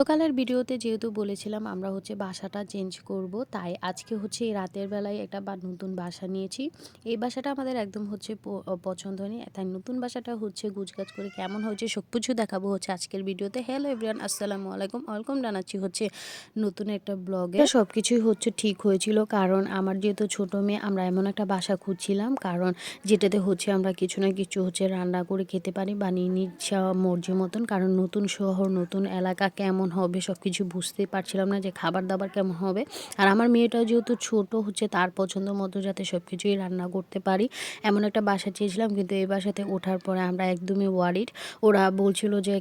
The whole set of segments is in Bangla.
সকালের ভিডিওতে যেহেতু বলেছিলাম আমরা বাসাটা চেঞ্জ করব, তাই আজকে এই রাতের বেলায় একটা নতুন বাসা নিয়েছি। এই বাসাটা আমাদের একদম পছন্দ হয়নি, তাই নতুন বাসাটা গুছগাছ করে কেমন হয়েছে সব কিছু দেখাবো আজকের ভিডিওতে। হ্যালো এভরিওয়ান, আসসালামু আলাইকুম, ওয়েলকাম জানাচ্ছি নতুন একটা ব্লগে। সব কিছুই ঠিক হয়েছিল, কারণ আমার যেহেতু ছোট মেয়ে, আমরা এমন একটা বাসা খুঁজছিলাম কারণ যেটাতে আমরা কিছু না কিছু রান্না করে খেতে পারি, বানিয়ে নিচ্ছা মর্জি মতন। কারণ নতুন শহর, নতুন এলাকা কেমন হবে সব কিছু বুঝতে পারছিলাম না যে খাবার দাবার কেমন হবে। আর আমার মেয়েটাও যেহেতু ছোট, তার পছন্দ মতো যাতে সব কিছুই রান্না করতে পারি এমন একটা বাসা চেয়েছিলাম। কিন্তু এই বাসাতে ওঠার পরে আমরা একদমই ওয়ারিড। ওরা বলছিল যে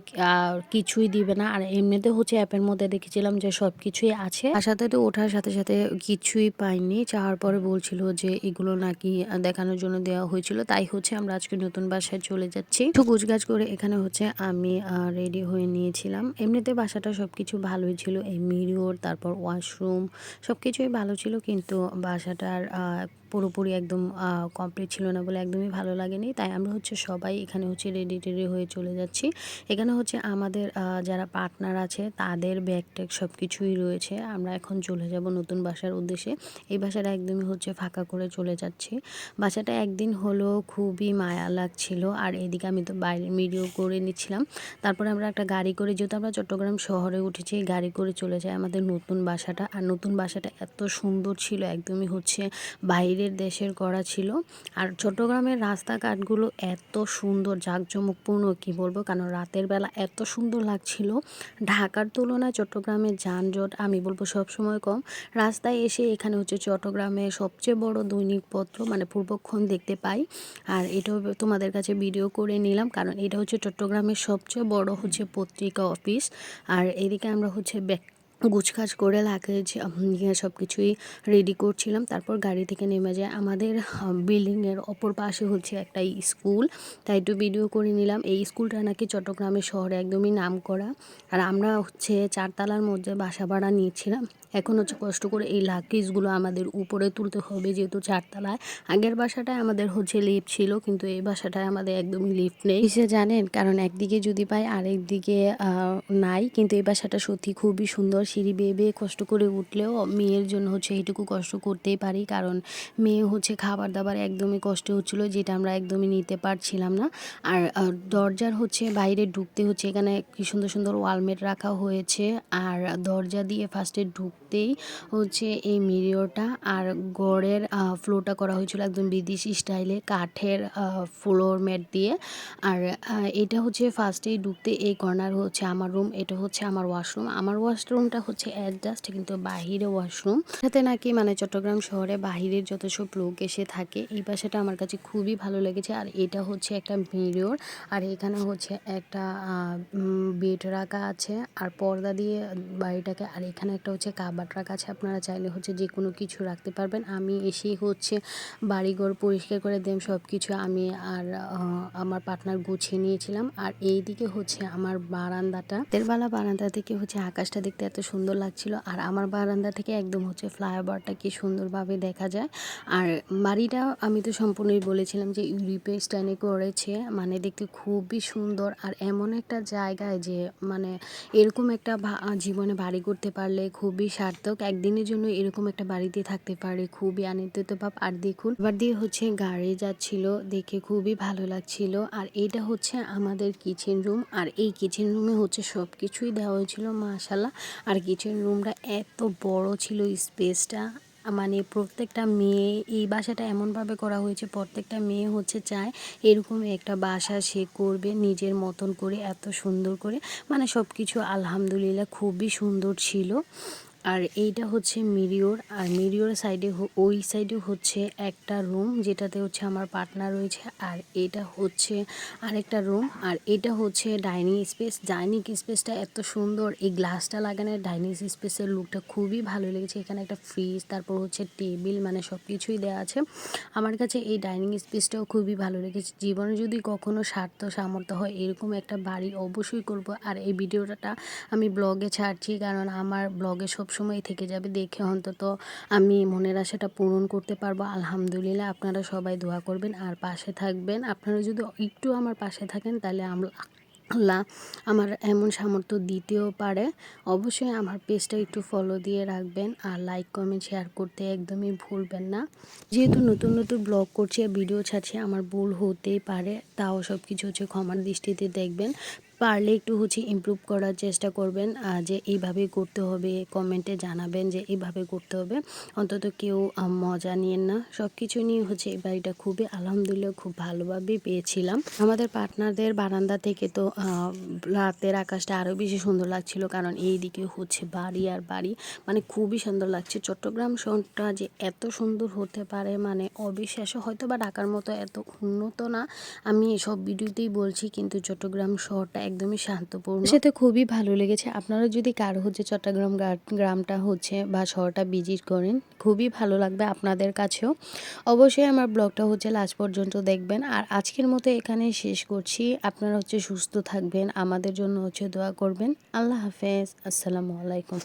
কিছুই দিবে না, আর এমনিতে অ্যাপের মধ্যে দেখেছিলাম যে সব কিছুই আছে। বাসাতে তো ওঠার সাথে সাথে কিছুই পাইনি, চাওয়ার পরে বলছিল যে এগুলো নাকি দেখানোর জন্য দেওয়া হয়েছিল। তাই আমরা আজকে নতুন বাসায় চলে যাচ্ছি। তো গুছগাছ করে এখানে আমি রেডি হয়ে নিয়েছিলাম। এমনিতে বাসাটা সবকিছু ভালোই ছিল, এই মিরর, তারপর ওয়াশরুম সবকিছুই ভালো ছিল, কিন্তু বাসাটার পুরোপুরি একদম কমপ্লিট ছিল না বলে একদমই ভালো লাগেনি। তাই আমরা সবাই এখানে রেডি টেডি হয়ে চলে যাচ্ছি। এখানে আমাদের যারা পার্টনার আছে তাদের ব্যাগ ট্যাগ সব কিছুই রয়েছে। আমরা এখন চলে যাব নতুন বাসার উদ্দেশ্যে। এই বাসাটা একদমই ফাঁকা করে চলে যাচ্ছি। বাসাটা একদিন হলো খুবই মায়া লাগছিল, আর এদিকে আমি তো বাইরে ভিডিও করে নিচ্ছিলাম। তারপরে আমরা একটা গাড়ি করে, যেহেতু আমরা চট্টগ্রাম শহরে উঠেছি, গাড়ি করে চলে যায় আমাদের নতুন বাসাটা। আর নতুন বাসাটা এত সুন্দর ছিল, একদমই বাইরের দেশের করা ছিল। আর চট্টগ্রামের রাস্তাঘাটগুলো এত সুন্দর, জাঁকজমকপূর্ণ কি বলবো, কারণ রাতের বেলা এত সুন্দর লাগছিল। ঢাকার তুলনায় চট্টগ্রামের যানজট আমি বলবো সবসময় কম। রাস্তায় এসে এখানে চট্টগ্রামে সবচেয়ে বড় দৈনিকপত্র মানে পূর্বক্ষণ দেখতে পাই। আর এটাও তোমাদের কাছে ভিডিও করে নিলাম, কারণ এটা চট্টগ্রামের সবচেয়ে বড় পত্রিকা অফিস। আর এদিকে আমরা গুছগাছ করে লাগেজ নিয়ে সব কিছুই রেডি করছিলাম। তারপর গাড়ি থেকে নেমে যায়। আমাদের বিল্ডিংয়ের অপর পাশে একটা স্কুল, তাই একটু ভিডিও করে নিলাম। এই স্কুলটা নাকি চট্টগ্রামের শহরে একদমই নাম করা। আর আমরা 4 তলার মধ্যে বাসা ভাড়া নিয়েছিলাম। এখন কষ্ট করে এই লাগেজগুলো আমাদের উপরে তুলতে হবে, যেহেতু 4 তলায়। আগের বাসাটায় আমাদের লিফট ছিল, কিন্তু এই বাসাটায় আমাদের একদমই লিফট নেই। কিসে জানেন? কারণ একদিকে যদি পাই আরেক দিকে নাই। কিন্তু এই বাসাটা সত্যি খুবই সুন্দর। সিঁড়ি বেয়ে বেয়ে কষ্ট করে উঠলেও মেয়ের জন্য এইটুকু কষ্ট করতেই পারি, কারণ মেয়ে খাবার দাবার একদমই কষ্ট হচ্ছিল, যেটা আমরা একদমই নিতে পারছিলাম না। আর দরজার বাইরে ঢুকতে এখানে কি সুন্দর সুন্দর ওয়ালমেট রাখা হয়েছে। আর দরজা দিয়ে ফার্স্টে ঢুকতেই এই মিররটা, আর গড়ের ফ্লোরটা করা হয়েছিল একদম বিদেশি স্টাইলে, কাঠের ফ্লোর ম্যাট দিয়ে। আর এটা ফার্স্টেই ঢুকতে এই কর্নার আমার রুম, এটা আমার ওয়াশরুম। আমার ওয়াশরুমটা অ্যাডজাস্ট, কিন্তু বাহিরে ওয়াশরুম সাথে নাকি মানে চট্টগ্রাম শহরে বাহিরের যত সব লোক এসে থাকে। এই বাসাটা আমার কাছে খুবই ভালো লেগেছে। আর এটা একটা মিরর, আর এখানে একটা বেড রাখা আছে, আর পর্দা দিয়ে বাড়িটাকে। আর এখানে একটা কাবার্ড রাখা আছে, আপনারা চাইলে যে কোনো কিছু রাখতে পারবেন। আমি এসেই বাড়িঘর পরিষ্কার করে দিলাম সব কিছু, আমি আর আমার পার্টনার গুছিয়ে নিয়েছিলাম। আর এইদিকে আমার বারান্দাটা, তেরবেলা বারান্দা থেকে আকাশটা দেখতে এত সুন্দর লাগছিল। আর আমার বারান্দা থেকে একদম ফ্লাইওভারটা কি সুন্দরভাবে দেখা যায়। আর বাড়িটা আমি তো সম্পূর্ণই বলেছিলাম যে ইউরোপীয় স্টাইলে করেছে, মানে দেখতে খুবই সুন্দর। আর এমন একটা জায়গায় যে মানে এরকম একটা জীবনে বাড়ি করতে পারলে খুবই সার্থক। একদিনের জন্য এরকম একটা বাড়িতে থাকতে পারে খুবই আনন্দিত ভাব। আর দেখুন এবার দিয়ে গাড়ি যাচ্ছিল, দেখে খুবই ভালো লাগছিল। আর এটা আমাদের কিচেন রুম। আর এই কিচেন রুমে সব কিছুই দেওয়া হয়েছিল মাশাআল্লাহ। আর কিচেন রুমটা এত বড় ছিল, স্পেসটা মানে প্রত্যেকটা মেয়ে, এই বাসাটা এমনভাবে করা হয়েছে প্রত্যেকটা মেয়ে চায় এরকম একটা বাসা সে করবে নিজের মতন করে, এত সুন্দর করে। মানে সব কিছু আলহামদুলিল্লাহ খুবই সুন্দর ছিল। আর এইটা মিরিওর, আর মিরিওর সাইডে ওই সাইডে একটা রুম, যেটাতে আমার পার্টনার রয়েছে। আর এটা আরেকটা রুম। আর এটা ডাইনিং স্পেস। ডাইনিং স্পেসটা এত সুন্দর, এই গ্লাসটা লাগানো ডাইনিং স্পেসের লুকটা খুবই ভালো লেগেছে। এখানে একটা ফ্রিজ, তারপর টেবিল, মানে সব কিছুই দেওয়া আছে। আমার কাছে এই ডাইনিং স্পেসটাও খুবই ভালো লেগেছে। জীবনে যদি কখনো সামর্থ্য হয় এরকম একটা বাড়ি অবশ্যই করব। আর এই ভিডিওটা আমি ব্লগে ছাড়ছি, কারণ আমার ব্লগে সবসময় থেকে যাবে, দেখে অন্তত আমি মনের আশাটা পূরণ করতে পারবো আলহামদুলিল্লাহ। আপনারা সবাই দোয়া করবেন আর পাশে থাকবেন। আপনারা যদি একটু আমার পাশে থাকেন তাহলে আল্লাহ আমার এমন সামর্থ্য দিতেও পারে। অবশ্যই আমার পেজটা একটু ফলো দিয়ে রাখবেন আর লাইক কমেন্ট শেয়ার করতে একদমই ভুলবেন না। যেহেতু নতুন নতুন ব্লগ করছি আর ভিডিও ছাড়ছি, আমার ভুল হতেই পারে, তাও সব কিছু হচ্ছে ক্ষমার দৃষ্টিতে দেখবেন। পারলে একটু হচ্ছে ইমপ্রুভ করার চেষ্টা করবেন, যে এইভাবে করতে হবে, কমেন্টে জানাবেন যে এইভাবে করতে হবে। অন্তত কেউ মজা নিয়েন না। সব কিছু নিয়ে হচ্ছে এই বাড়িটা খুবই আলহামদুলিল্লাহ খুব ভালোভাবেই পেয়েছিলাম। আমাদের পার্টনারদের বারান্দা থেকে তো রাতের আকাশটা আরও বেশি সুন্দর লাগছিল, কারণ এইদিকে হচ্ছে বাড়ি আর বাড়ি, মানে খুবই সুন্দর লাগছে। চট্টগ্রাম শহরটা যে এত সুন্দর হতে পারে মানে অবিশ্বাস্য। হয়তো বা ঢাকার মতো এত উন্নত না, আমি এসব ভিডিওতেই বলছি, কিন্তু চট্টগ্রাম শহরটা একদমই শান্তপূর্ণ। সেটা খুবই ভালো লেগেছে। আপনারা যদি কারো হচ্ছে চট্টগ্রাম গ্রামটা হচ্ছে বা শহরটা ভিজিট করেন, খুবই ভালো লাগবে আপনাদের কাছেও। অবশ্যই আমার ব্লগটা হচ্ছে লাস্ট পর্যন্ত দেখবেন। আর আজকের মতো এখানেই শেষ করছি। আপনারা হচ্ছে সুস্থ থাকবেন, আমাদের জন্য হচ্ছে দোয়া করবেন। আল্লাহ হাফেজ, আসসালামু আলাইকুম।